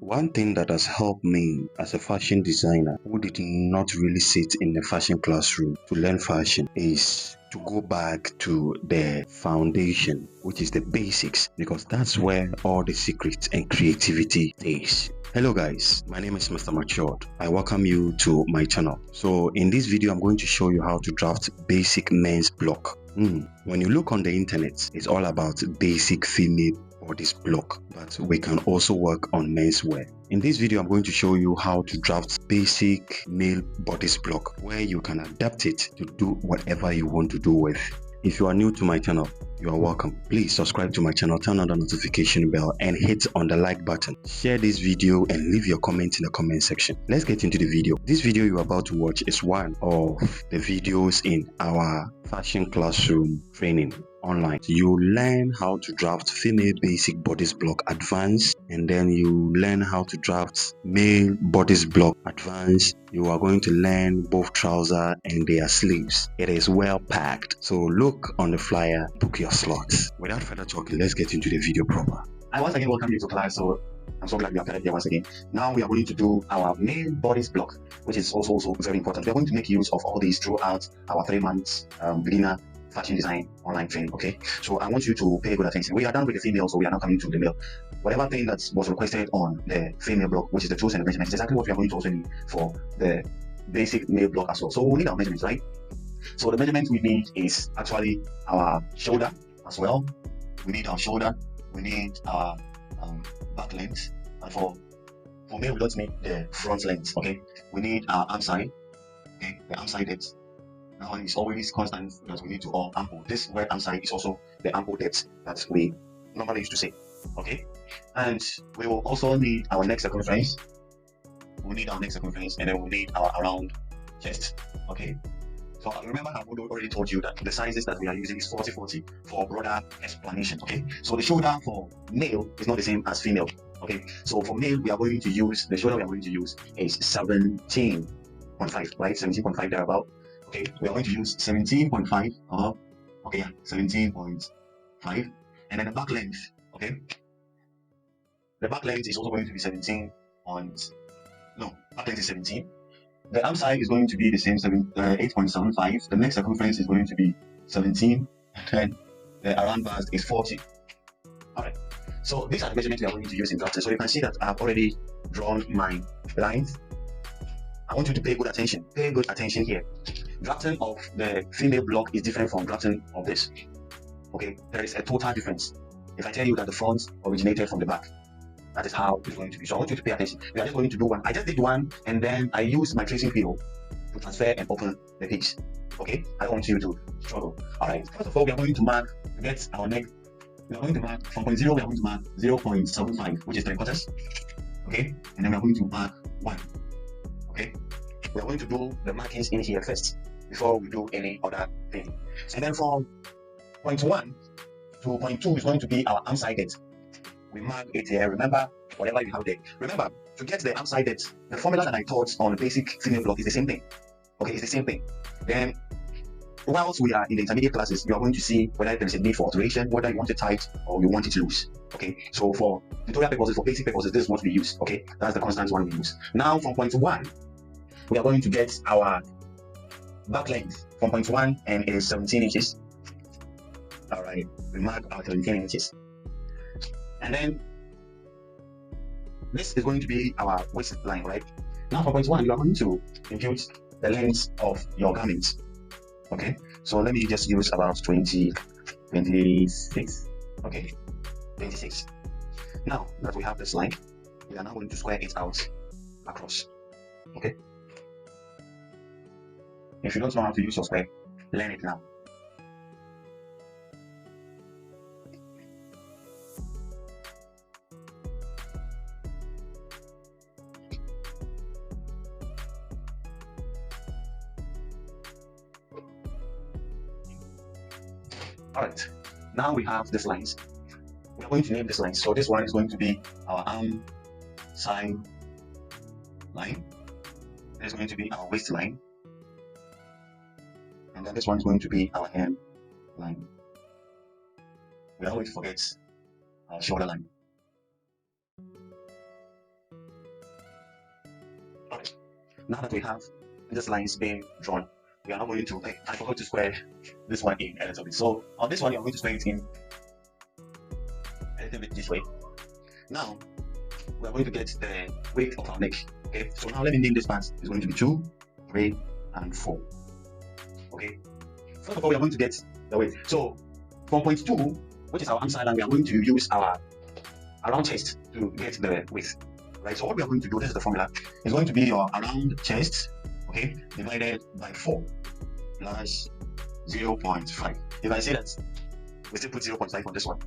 One thing that has helped me as a fashion designer who did not really sit in the fashion classroom to learn fashion is to go back to the foundation, which is the basics, because that's where all the secrets and creativity is. Hello guys, my name is Mr. Matured. I welcome you to my channel. So in this video, I'm going to show you how to draft basic men's block. When you look on the internet, it's all about basic female bodice block, but we can also work on menswear. In this video, I'm going to show you how to draft basic male bodice block, where you can adapt it to do whatever you want to do with. If you are new to my channel, you are welcome. Please subscribe to my channel, turn on the notification bell and hit on the like button. Share this video and leave your comment in the comment section. Let's get into the video. This video you're about to watch is one of the videos in our fashion classroom training online. You learn how to draft female basic bodice block advanced, and then you learn how to draft male bodice block advanced. You are going to learn both trouser and their sleeves. It is well packed, so look on the flyer, book your slots. Without further talking, let's get into the video proper. I once again welcome you to class. So I'm so glad you are gathered here once again. Now we are going to do our male bodice block, which is also very important. We are going to make use of all these throughout our 3 months beginner fashion design online training. Okay, so I want you to pay good attention. We are done with the female, so we are now coming to the male. Whatever thing that was requested on the female block, which is the tools and the measurements, is exactly what we are going to also need for the basic male block as well. So we need our measurements, right? So the measurement we need is actually our shoulder as well. We need our shoulder. We need our back length, and for male we don't need the front length. Okay, we need our arm side. Okay, the arm side depth. Now it's always constant that we need to all ample. This word arm side is also the ample depth that we normally used to say. Okay, and we will also need our neck circumference. We need our neck circumference, and then we need our around chest. Okay. So remember, I've already told you that the sizes that we are using is 40-40 for broader explanation. Okay, so the shoulder for male is not the same as female. Okay, so for male we are going to use the shoulder we are going to use is 17.5, right? 17.5 thereabout. Okay, we are going to use 17.5. Okay, yeah, 17.5, and then the back length. Okay, the back length is also going to be 17. Back length is 17. The arm side is going to be the same, 8.75. The neck circumference is going to be 17, and then the around bust is 40. Alright, so these are the measurements we are going to use in drafting. So you can see that I've already drawn my lines. I want you to pay good attention. Pay good attention here. Drafting of the female block is different from drafting of this. Okay, there is a total difference. If I tell you that the front originated from the back, that is how it's going to be. So I want you to pay attention. We are just going to do one. I just did one, and then I use my tracing wheel to transfer and open the page. Okay, I want you to struggle. Alright, first of all, we are going to mark to get our neck. We are going to mark from 0.0, we are going to mark 0.75, which is 3/4. Okay, and then we are going to mark 1. Okay, we are going to do the markings in here first before we do any other thing. And then from 0.1 to 0.2 is going to be our arm side depth. We mark it here. Remember, whatever you have there. Remember, to get the arm side depth, the formula that I taught on basic female block is the same thing. Okay, it's the same thing. Then, whilst we are in the intermediate classes, you are going to see whether there is a need for alteration, whether you want it tight or you want it loose. Okay, so for tutorial purposes, for basic purposes, this is what we use. Okay, that's the constant one we use. Now, from 0.1, we are going to get our back length from 0.1, and it is 17 inches. All right, we mark our 17 inches. And then this is going to be our waistline, right? Now from 0.1, you are going to impute the length of your garments. Okay, so let me just use about 26. Okay, 26. Now that we have this line, we are now going to square it out across. Okay, if you don't know how to use your square, learn it now. Alright, now we have these lines. We are going to name these lines. So this one is going to be our arm side line. This is going to be our waistline. And then this one is going to be our hem line. We always forget our shoulder line. Okay. Now that we have this lines being drawn, we are now going to, I forgot to square this one in a little bit. So on this one, you're going to square it in a little bit this way. Now, we are going to get the width of our neck. Okay, so now let me name this part. It's going to be 2, 3, and 4. Okay, first of all, we are going to get the width. So from point 2, which is our arm side, and we are going to use our around chest to get the width. Right, so what we are going to do, this is the formula, is going to be your around chest, okay, divided by 4 plus 0.5. If I say that we still put 0.5 on this one,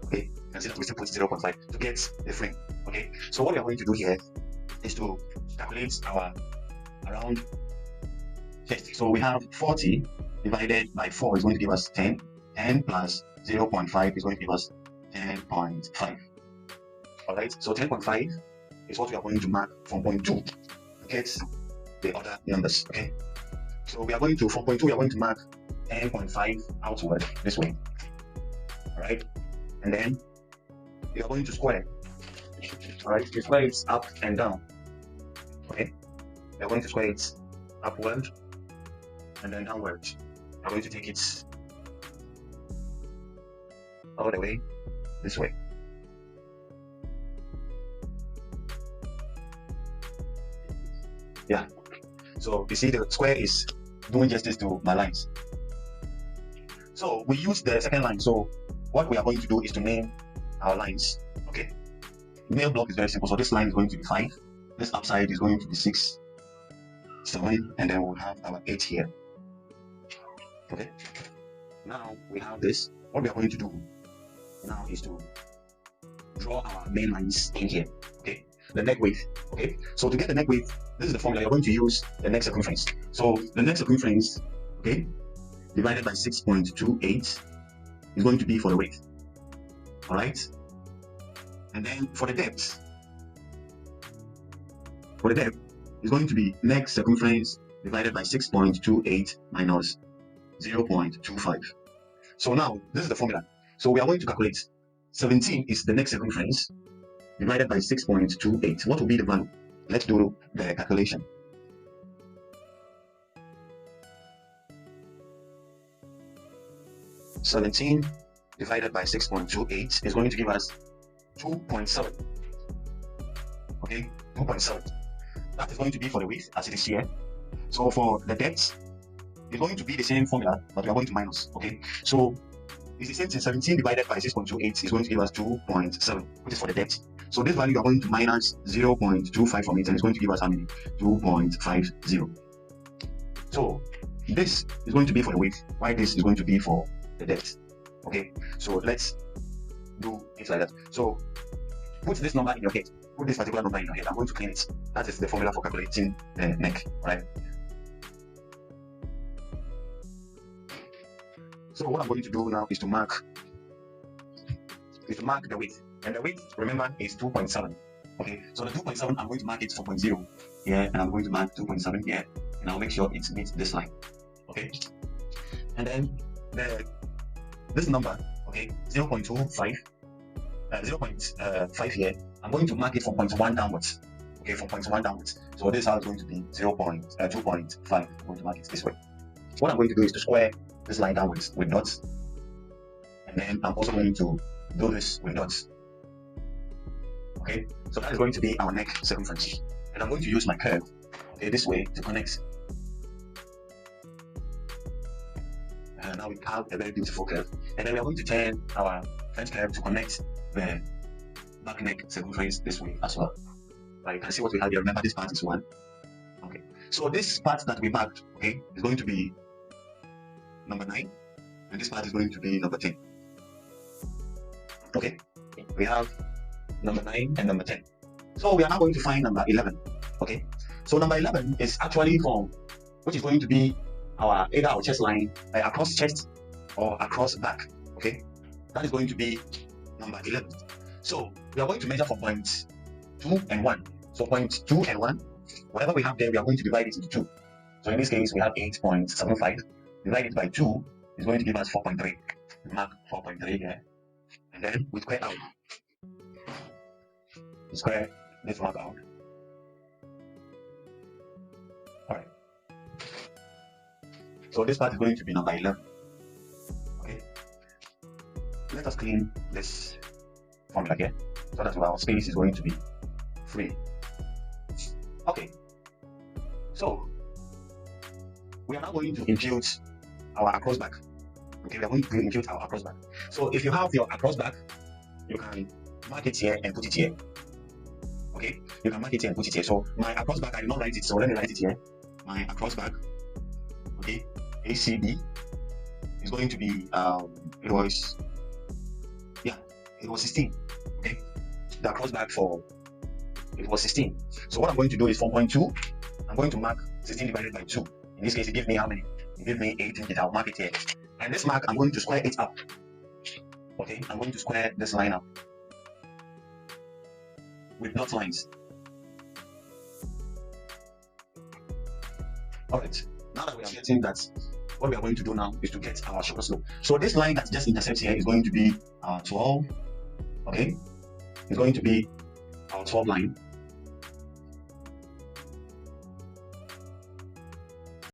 okay, you can see that we still put 0.5 to get the frame. Okay, so what we are going to do here is to calculate our around chest. So we have 40 divided by 4 is going to give us 10. 10 plus 0.5 is going to give us 10.5. Alright, so 10.5 is what we are going to mark from point 2 to get the other numbers. Okay, so we are going to, from point 2, we are going to mark 10.5 outward this way. Alright, and then we are going to square. Alright, we square it up and down. Okay, we are going to square it upward and then downward. We are going to take it all the way this way. Yeah, so you see the square is doing justice to my lines. So we use the second line. So what we are going to do is to name our lines. Okay, male block is very simple. So this line is going to be 5, this upside is going to be 6, 7, and then we'll have our 8 here. Okay, now we have this. What we are going to do now is to draw our main lines in here. Okay, the neck width. Okay, so to get the neck width, this is the formula. You're going to use the neck circumference. So the neck circumference, okay, divided by 6.28 is going to be for the width. All right, and then for the depth, is going to be neck circumference divided by 6.28 minus 0.25. So now this is the formula. So we are going to calculate 17 is the neck circumference divided by 6.28. What will be the value? Let's do the calculation. (17) divided by 6.28 is going to give us 2.7. Okay, 2.7. That is going to be for the width as it is here. So for the depth, it's going to be the same formula, but we are going to minus. Okay, so it's the same thing. 17 divided by 6.28 is going to give us 2.7, which is for the depth. So this value you are going to minus 0.25 from it, and it's going to give us how many? 2.50. So this is going to be for the width, while this is going to be for the depth. Okay, so let's do it like that. So put this number in your head. Put this particular number in your head. I'm going to clean it. That is the formula for calculating the neck, right? So what I'm going to do now is to mark the width. And the width, remember, is 2.7. Okay, so the 2.7, I'm going to mark it 4.0 here, and I'm going to mark 2.7 here, and I'll make sure it meets this line. Okay, and then this number, okay, 0.25, 0.5 here, I'm going to mark it from 0.1 downwards. Okay, from 0.1 downwards. So this is how it's going to be 2.5. I'm going to mark it this way. What I'm going to do is to square this line downwards with dots, and then I'm also going to do this with dots. Okay, so that is going to be our neck circumference, and I'm going to use my curve, okay, this way to connect. And now we have a very beautiful curve, and then we are going to turn our French curve to connect the back neck circumference this way as well. Right, you can see what we have here. Remember, this part is 1. Okay, so this part that we marked, okay, is going to be number 9, and this part is going to be number 10. Okay, we have number 9 and number 10. So we are now going to find number 11. Okay, so number 11 is actually from, which is going to be our either our chest line across chest or across back. Okay, that is going to be number 11. So we are going to measure from point 2 and 1. So point 2 and 1, whatever we have there, we are going to divide it into 2. So in this case, we have 8.75 divided by 2 is going to give us 4.3. Mark 4.3 here, and then we square out. We square this mark out. So this part is going to be number 11. Okay. Let us clean this formula here so that our space is going to be free. Okay. So we are now going to impute our across back. Okay, we are going to impute our across back. So if you have your across back, you can mark it here and put it here. Okay, you can mark it here and put it here. So my across back, I did not write it, so let me write it here. My across back, okay, ACB is going to be it was 16. Okay, the across back for it was 16. So what I'm going to do is 4.2. I'm going to mark 16 divided by 2. In this case, it gives me how many? It gives me 18. I'll mark it here. And this mark, I'm going to square it up. Okay, I'm going to square this line up with dot lines. Alright, now that we are getting that, what we are going to do now is to get our shoulder slope. So this line that just intercepts here is going to be 12. Okay, it's going to be our 12 line.